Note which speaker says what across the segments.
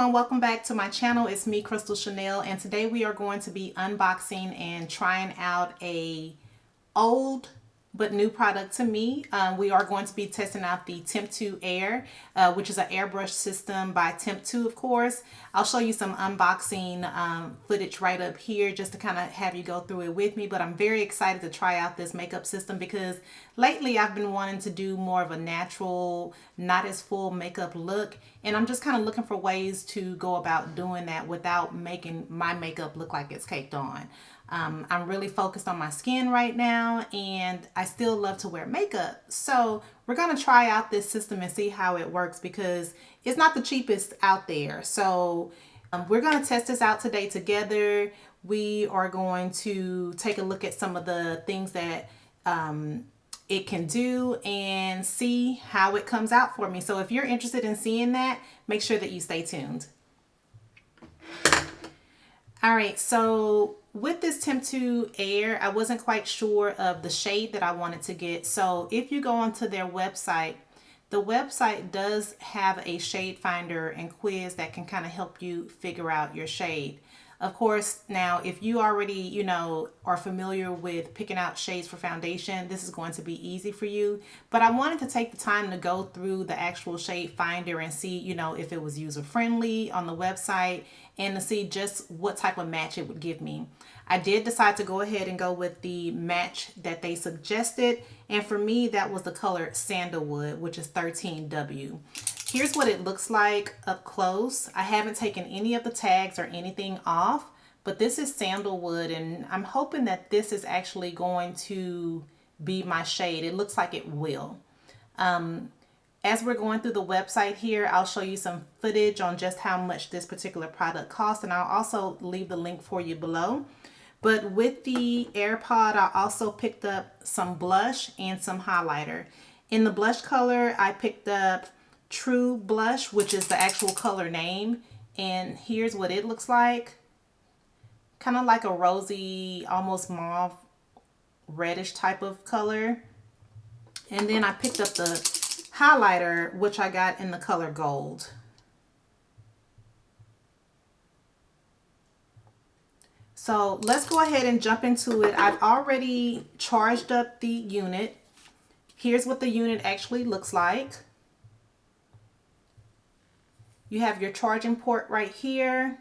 Speaker 1: everyone, welcome back to my channel. It's me, Crystal Chanel, and today we are going to be unboxing and trying out a old but new product to me. We are going to be testing out the Temptu Air, which is an airbrush system by Temptu, of course. I'll show you some unboxing footage right up here just to kind of have you go through it with me. But I'm very excited to try out this makeup system because lately I've been wanting to do more of a natural, not as full makeup look. And I'm just kind of looking for ways to go about doing that without making my makeup look like it's caked on. I'm really focused on my skin right now, and I still love to wear makeup. So we're going to try out this system and see how it works because it's not the cheapest out there. So we're going to test this out today together. We are going to take a look at some of the things that it can do and see how it comes out for me. So if you're interested in seeing that, make sure that you stay tuned. All right, so with this Temptu Air, I wasn't quite sure of the shade that I wanted to get. So if you go onto their website, the website does have a shade finder and quiz that can kind of help you figure out your shade. Of course, now if you already, are familiar with picking out shades for foundation, this is going to be easy for you. But I wanted to take the time to go through the actual shade finder and see, if it was user friendly on the website and to see just what type of match it would give me. I did decide to go ahead and go with the match that they suggested. And for me, that was the color Sandlewood, which is 13W. Here's what it looks like up close. I haven't taken any of the tags or anything off, but this is Sandlewood, and I'm hoping that this is actually going to be my shade. It looks like it will. As we're going through the website here, I'll show you some footage on just how much this particular product costs, and I'll also leave the link for you below. But with the AirPod, I also picked up some blush and some highlighter. In the blush color, I picked up True Blush, which is the actual color name, and here's what it looks like. Kind of like a rosy, almost mauve, reddish type of color. And then I picked up the highlighter, which I got in the color gold. So let's go ahead and jump into it. I've already charged up the unit. Here's what the unit actually looks like. You have your charging port right here,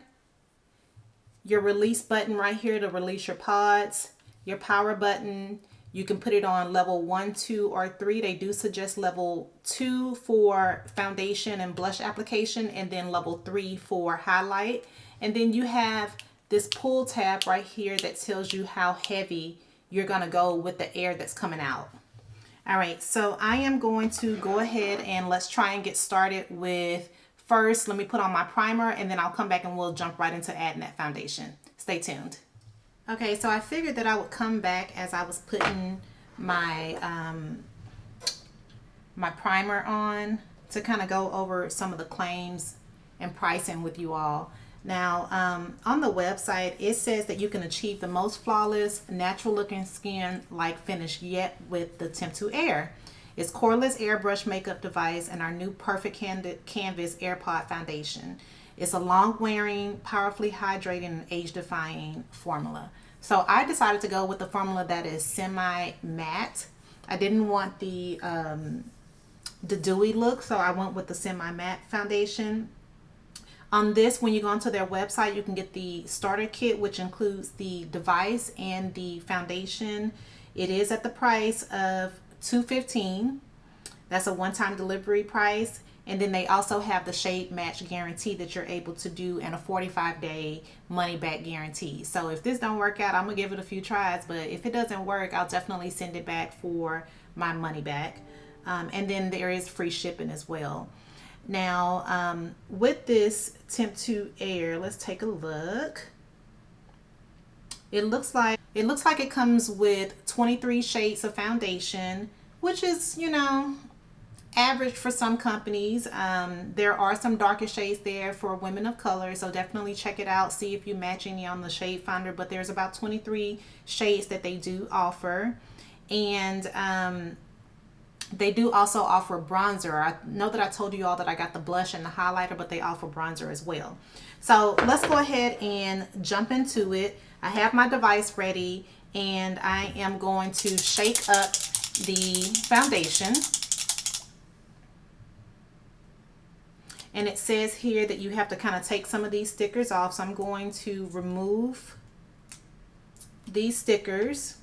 Speaker 1: your release button right here to release your pods, your power button. You can put it on level 1, 2, or 3. They do suggest level 2 for foundation and blush application, and then level 3 for highlight. And then you have this pull tab right here that tells you how heavy you're going to go with the air that's coming out. All right, so I am going to go ahead and let's try and get started with, first, let me put on my primer, and then I'll come back and we'll jump right into adding that foundation. Stay tuned. Okay, so I figured that I would come back as I was putting my my primer on to kind of go over some of the claims and pricing with you all. Now, on the website, it says that you can achieve the most flawless, natural looking skin-like finish yet with the Temptu Air. It's cordless airbrush makeup device and our new Perfect Canvas AirPod foundation. It's a long-wearing, powerfully hydrating, and age-defying formula. So I decided to go with the formula that is semi-matte. I didn't want the dewy look, so I went with the semi-matte foundation. On this, when you go onto their website, you can get the starter kit, which includes the device and the foundation. It is at the price of $215. That's a one-time delivery price. And then they also have the shade match guarantee that you're able to do and a 45-day money-back guarantee. So if this don't work out, I'm gonna give it a few tries, but if it doesn't work, I'll definitely send it back for my money back. And then there is free shipping as well. Now, with this Temptu Air, let's take a look. It looks like it comes with 23 shades of foundation, which is, average for some companies. There are some darker shades there for women of color, so definitely check it out, see if you match any on the shade finder. But there's about 23 shades that they do offer. And They do also offer bronzer. I know that I told you all that I got the blush and the highlighter, but they offer bronzer as well. So let's go ahead and jump into it. I have my device ready, and I am going to shake up the foundation. And it says here that you have to kind of take some of these stickers off. So I'm going to remove these stickers.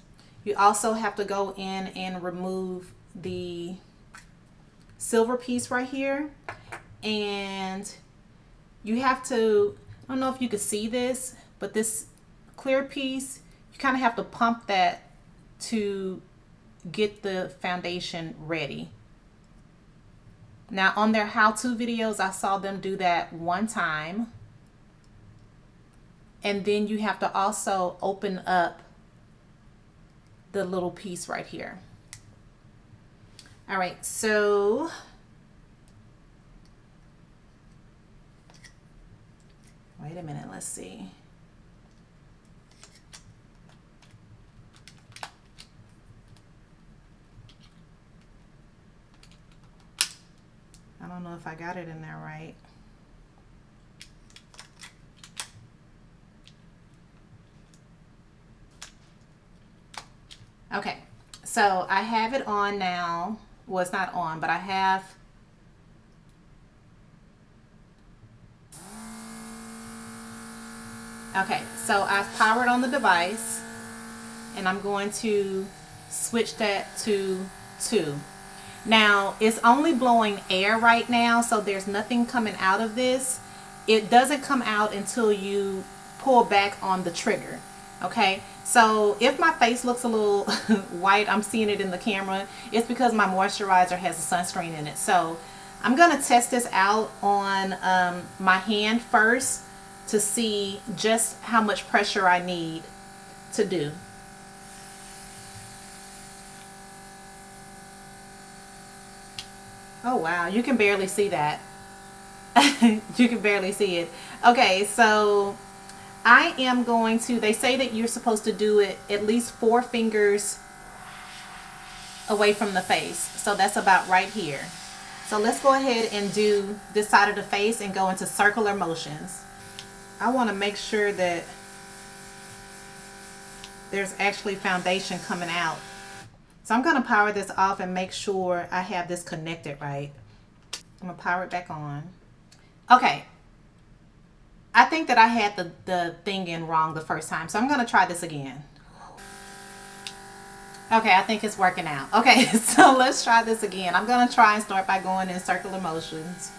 Speaker 1: You also have to go in and remove the silver piece right here. And you have to, I don't know if you can see this, but this clear piece, you kind of have to pump that to get the foundation ready. Now on their how-to videos, I saw them do that one time. And then you have to also open up the little piece right here. All right, so wait a minute, let's see. I don't know if I got it in there right. Okay, so I have it on now. Well, it's not on, but I have. Okay, so I've powered on the device, and I'm going to switch that to 2. Now, it's only blowing air right now, so there's nothing coming out of this. It doesn't come out until you pull back on the trigger. Okay, so if my face looks a little white, I'm seeing it in the camera, it's because my moisturizer has a sunscreen in it. So I'm going to test this out on my hand first to see just how much pressure I need to do. Oh wow, you can barely see that. You can barely see it. Okay, so I am going to, they say that you're supposed to do it at least 4 fingers away from the face. So that's about right here. So let's go ahead and do this side of the face and go into circular motions. I want to make sure that there's actually foundation coming out. So I'm going to power this off and make sure I have this connected right. I'm going to power it back on. Okay. I think that I had the thing in wrong the first time. So I'm going to try this again. Okay, I think it's working out. Okay, so let's try this again. I'm going to try and start by going in circular motions.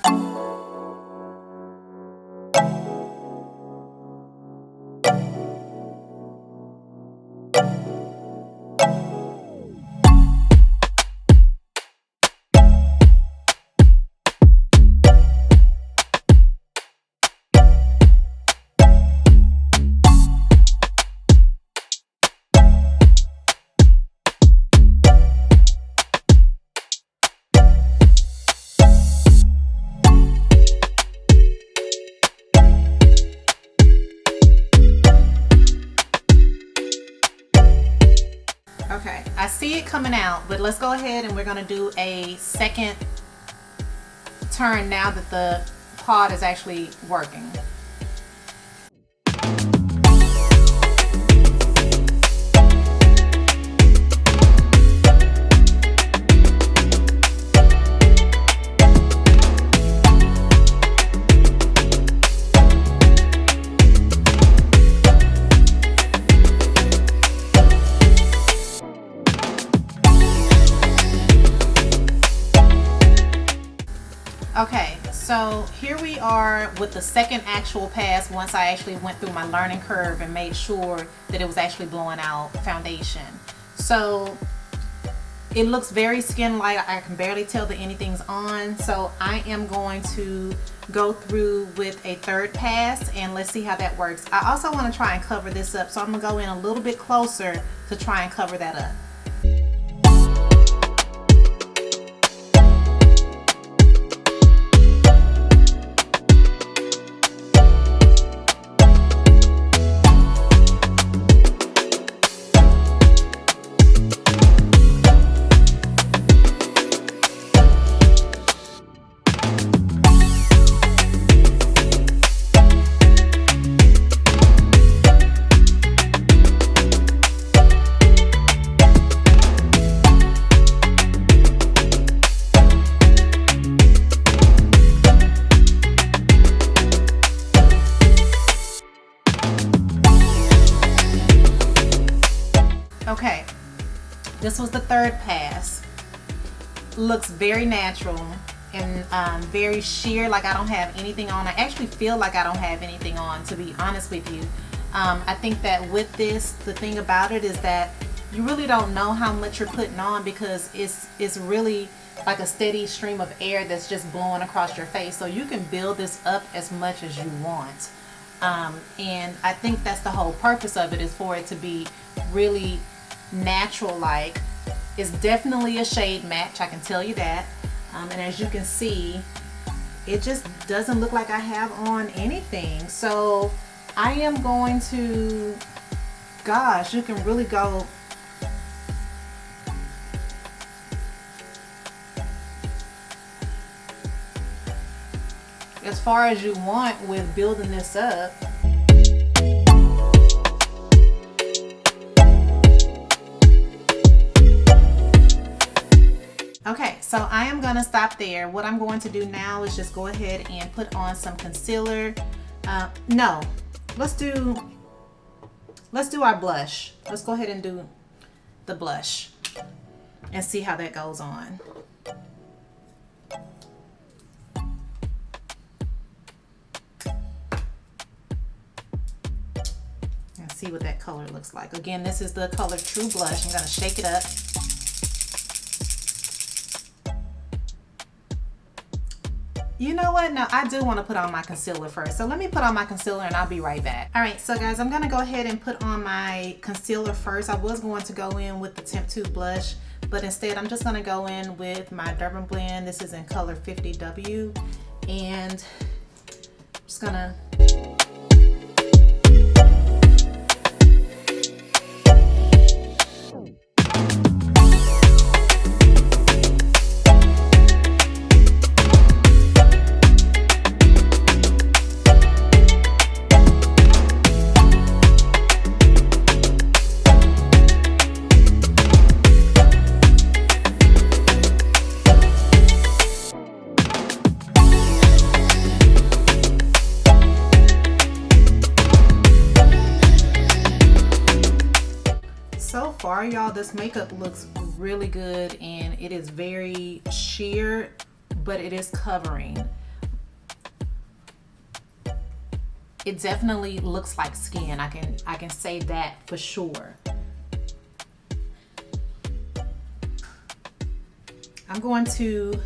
Speaker 1: Okay, I see it coming out, but let's go ahead and we're going to do a second turn now that the pod is actually working. Okay, so here we are with the second actual pass once I actually went through my learning curve and made sure that it was actually blowing out foundation. So it looks very skin-like. I can barely tell that anything's on. So I am going to go through with a third pass and let's see how that works. I also want to try and cover this up, so I'm going to go in a little bit closer to try and cover that up. this was the third pass. Looks very natural and very sheer, like I don't have anything on. I actually feel like I don't have anything on, to be honest with you. I think that with this, the thing about it is that you really don't know how much you're putting on, because it's really like a steady stream of air that's just blowing across your face. So you can build this up as much as you want. And I think that's the whole purpose of it, is for it to be really natural like. It's definitely a shade match, I can tell you that. And as you can see, it just doesn't look like I have on anything. So I am going to, gosh, you can really go as far as you want with building this up. Okay, so I am gonna stop there. What I'm going to do now is just go ahead and put on some concealer. No, let's do our blush. Let's go ahead and do the blush and see how that goes on. And see what that color looks like. Again, this is the color True Blush. I'm gonna shake it up. You know what? No, I do want to put on my concealer first. So let me put on my concealer and I'll be right back. All right, so guys, I'm going to go ahead and put on my concealer first. I was going to go in with the Temptu blush, but instead I'm just going to go in with my Durban blend. This is in color 50W. And I'm just going to... Y'all, this makeup looks really good and it is very sheer, but it is covering. It definitely looks like skin. I can say that for sure. I'm going to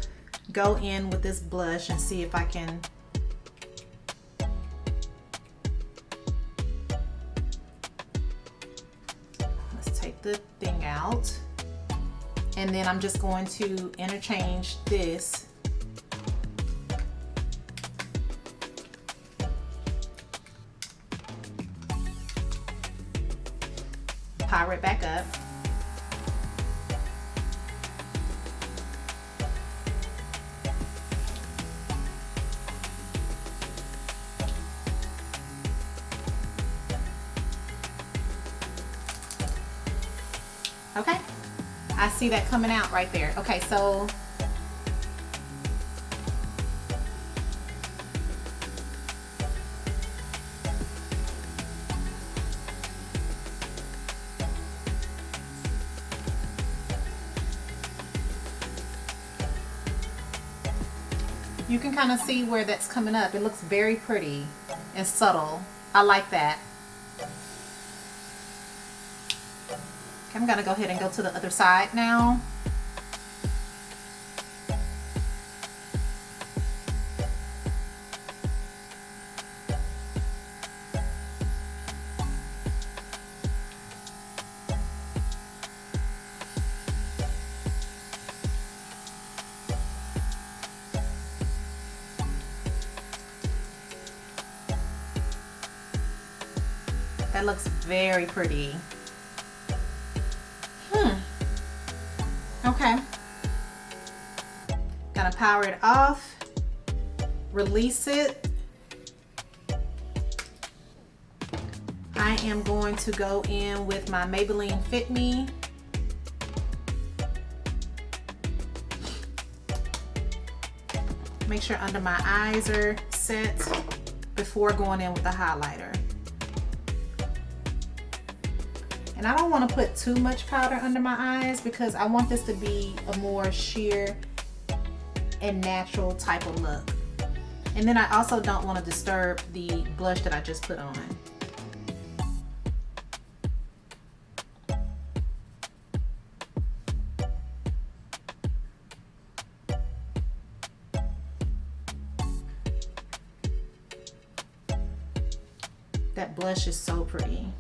Speaker 1: go in with this blush and see if I can the thing out, and then I'm just going to interchange this power it back up. Okay, I see that coming out right there. Okay, so you can kind of see where that's coming up. It looks very pretty and subtle. I like that. I'm gonna go ahead and go to the other side now. That looks very pretty. Okay, gonna power it off, release it. I am going to go in with my Maybelline Fit Me. Make sure under my eyes are set before going in with the highlighter. And I don't want to put too much powder under my eyes because I want this to be a more sheer and natural type of look. And then I also don't want to disturb the blush that I just put on. That blush is so pretty.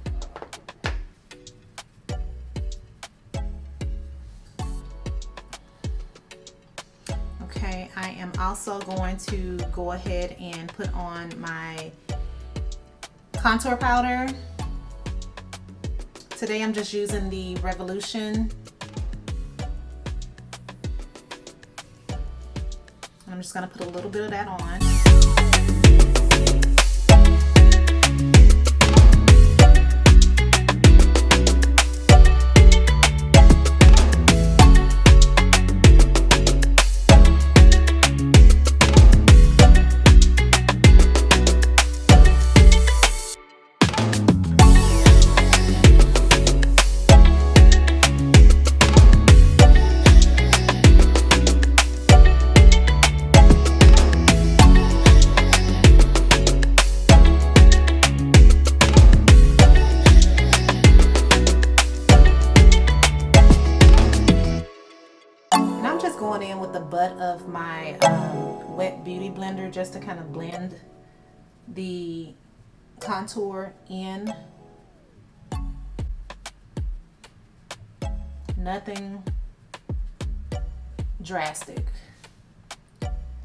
Speaker 1: Okay, I am also going to go ahead and put on my contour powder. Today I'm just using the Revolution. I'm just going to put a little bit of that on. Going in with the butt of my wet beauty blender just to kind of blend the contour in. Nothing drastic.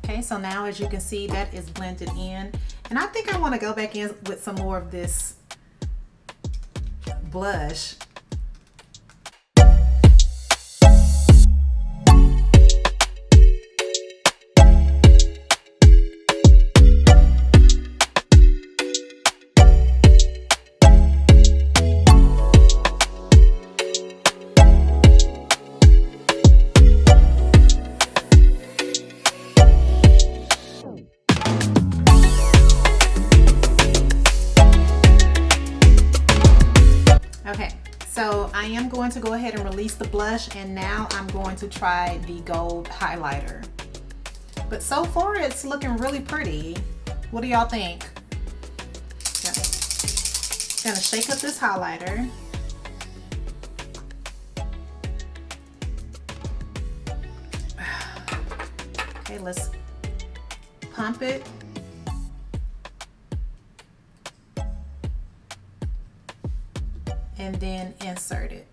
Speaker 1: Okay, so now as you can see, that is blended in, and I think I want to go back in with some more of this blush. Okay, so I am going to go ahead and release the blush, and now I'm going to try the gold highlighter. But so far it's looking really pretty. What do y'all think? Yeah. Gonna shake up this highlighter. Okay, let's pump it. And then insert it.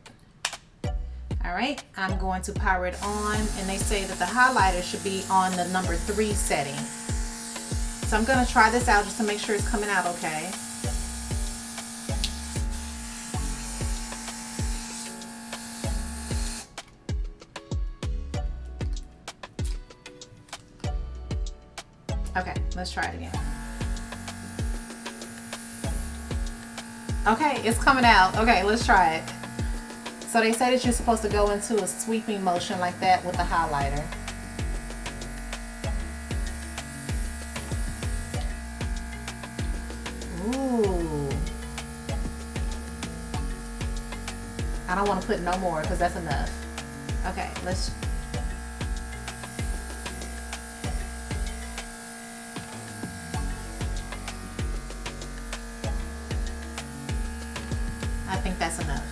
Speaker 1: All right, I'm going to power it on, and they say that the highlighter should be on the number 3 setting. So I'm gonna try this out just to make sure it's coming out okay. Okay, let's try it again. Okay, it's coming out. Okay, let's try it. So they say that you're supposed to go into a sweeping motion like that with the highlighter. Ooh. I don't want to put no more because that's enough. Okay, let's. I think that's enough.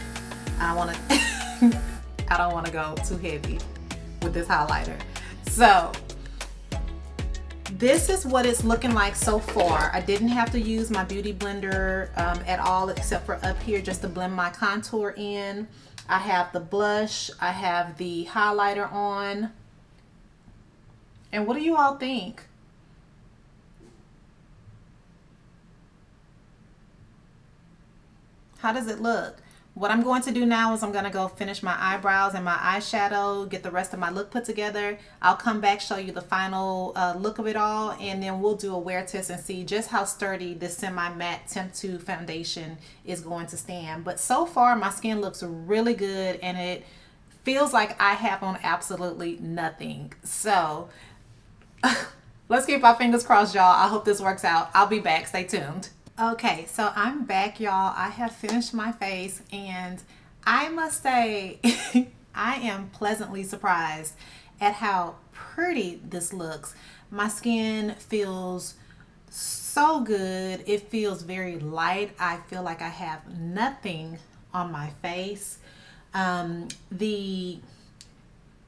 Speaker 1: I want to. I don't want to go too heavy with this highlighter. So this is what it's looking like so far. I didn't have to use my beauty blender at all, except for up here just to blend my contour in. I have the blush, I have the highlighter on. And what do you all think? How does it look? What I'm going to do now is I'm going to go finish my eyebrows and my eyeshadow, get the rest of my look put together. I'll come back, show you the final look of it all, and then we'll do a wear test and see just how sturdy this semi-matte Temptu foundation is going to stand. But so far, my skin looks really good, and it feels like I have on absolutely nothing. So let's keep our fingers crossed, y'all. I hope this works out. I'll be back. Stay tuned. Okay, so I'm back, y'all. I have finished my face, and I must say, I am pleasantly surprised at how pretty this looks. My skin feels so good. It feels very light. I feel like I have nothing on my face. The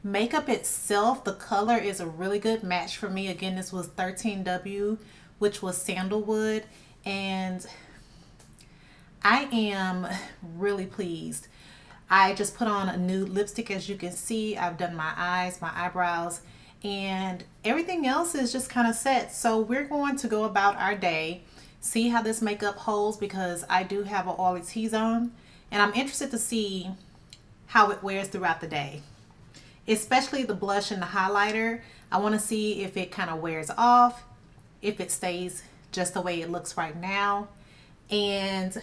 Speaker 1: makeup itself, the color is a really good match for me. Again, this was 13W, which was Sandlewood, and I am really pleased. I just put on a nude lipstick, as you can see. I've done my eyes, my eyebrows, and everything else is just kind of set. So we're going to go about our day, see how this makeup holds, because I do have an oily T-zone, and I'm interested to see how it wears throughout the day, especially the blush and the highlighter. I want to see if it kind of wears off, if it stays just the way it looks right now. And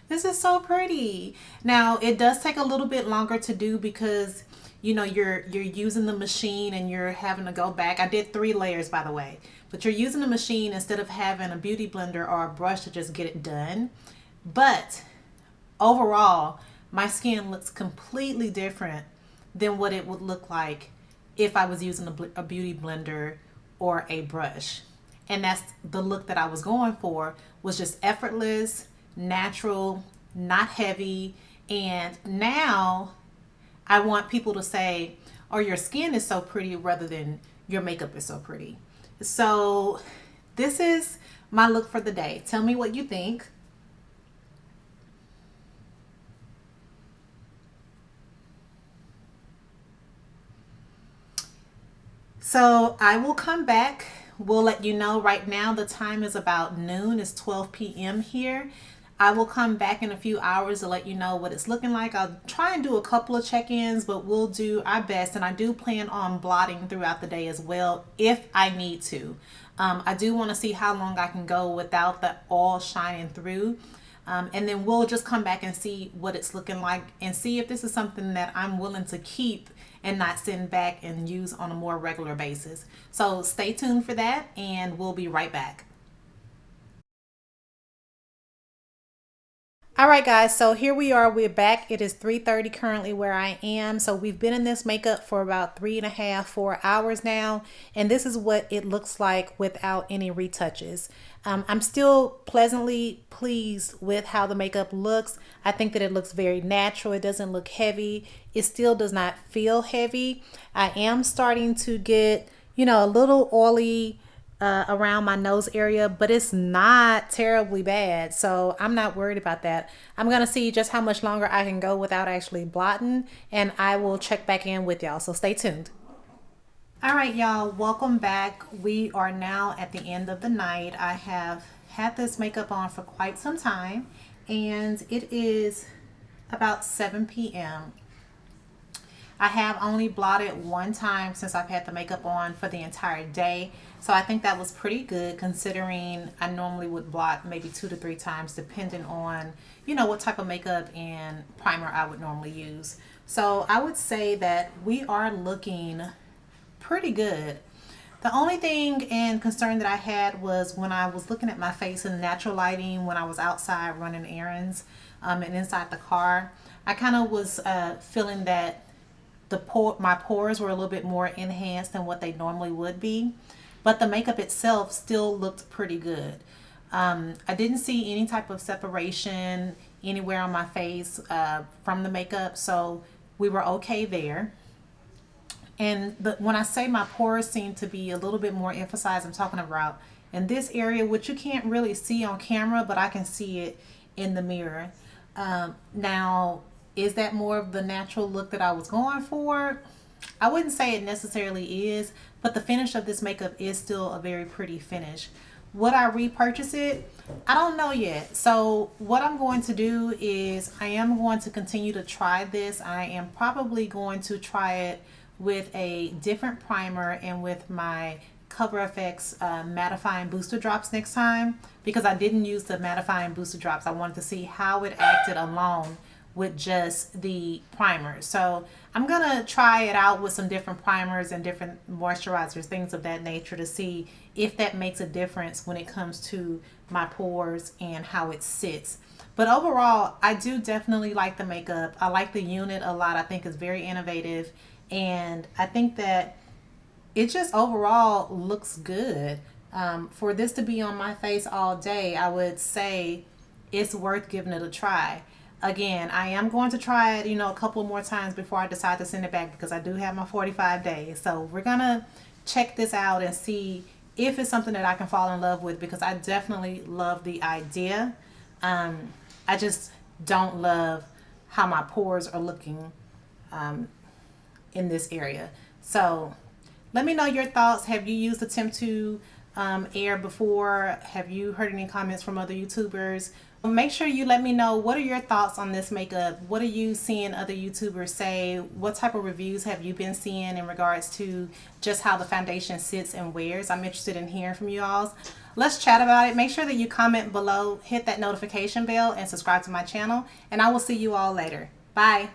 Speaker 1: this is so pretty. Now, it does take a little bit longer to do because you're using the machine and you're having to go back. I did 3 layers, by the way, but you're using the machine instead of having a beauty blender or a brush to just get it done. But overall, my skin looks completely different than what it would look like if I was using a beauty blender or a brush. And that's the look that I was going for, was just effortless, natural, not heavy. And now I want people to say, oh, your skin is so pretty, rather than your makeup is so pretty. So this is my look for the day. Tell me what you think. So I will come back. We'll let you know. Right now the time is about noon. It's 12 p.m. here. I will come back in a few hours to let you know what it's looking like. I'll try and do a couple of check-ins, but we'll do our best. And I do plan on blotting throughout the day as well if I need to. I do want to see how long I can go without the oil shining through. And then we'll just come back and see what it's looking like and see if this is something that I'm willing to keep and not send back and use on a more regular basis. So stay tuned for that, and we'll be right back. All right, guys, so here we are. We're back. It is 3:30 currently where I am. So we've been in this makeup for about 3.5, 4 hours now, and this is what it looks like without any retouches. I'm still pleasantly pleased with how the makeup looks. I think that it looks very natural. It doesn't look heavy. It still does not feel heavy. I am starting to get, a little oily around my nose area, but it's not terribly bad, so I'm not worried about that. I'm gonna see just how much longer I can go without actually blotting, and I will check back in with y'all, so stay tuned. All right, y'all, welcome back. We are now at the end of the night. I have had this makeup on for quite some time, and it is about 7 p.m. I have only blotted one time since I've had the makeup on for the entire day. So I think that was pretty good, considering I normally would blot maybe 2 to 3 times depending on, what type of makeup and primer I would normally use. So I would say that we are looking pretty good. The only thing and concern that I had was when I was looking at my face in natural lighting when I was outside running errands and inside the car. I kind of was feeling that my pores were a little bit more enhanced than what they normally would be, but the makeup itself still looked pretty good. I didn't see any type of separation anywhere on my face from the makeup, so we were okay there. And when I say my pores seem to be a little bit more emphasized, I'm talking about in this area, which you can't really see on camera, but I can see it in the mirror. Now, is that more of the natural look that I was going for? I wouldn't say it necessarily is, but the finish of this makeup is still a very pretty finish. Would I repurchase it? I don't know yet. So what I'm going to do is I am going to continue to try this. I am probably going to try it with a different primer and with my Cover FX mattifying booster drops next time, because I didn't use the mattifying booster drops. I wanted to see how it acted alone with just the primer. So I'm gonna try it out with some different primers and different moisturizers, things of that nature, to see if that makes a difference when it comes to my pores and how it sits. But overall, I do definitely like the makeup. I like the unit a lot. I think it's very innovative. And I think that it just overall looks good. For this to be on my face all day, I would say it's worth giving it a try. Again, I am going to try it, a couple more times before I decide to send it back because I do have my 45 days. So we're going to check this out and see if it's something that I can fall in love with, because I definitely love the idea. I just don't love how my pores are looking in this area. So let me know your thoughts. Have you used the Temptu Air before? Have you heard any comments from other YouTubers? Make sure you let me know, what are your thoughts on this makeup? What are you seeing other YouTubers say? What type of reviews have you been seeing in regards to just how the foundation sits and wears? I'm interested in hearing from you all. Let's chat about it. Make sure that you comment below, hit that notification bell, and subscribe to my channel. And I will see you all later. Bye.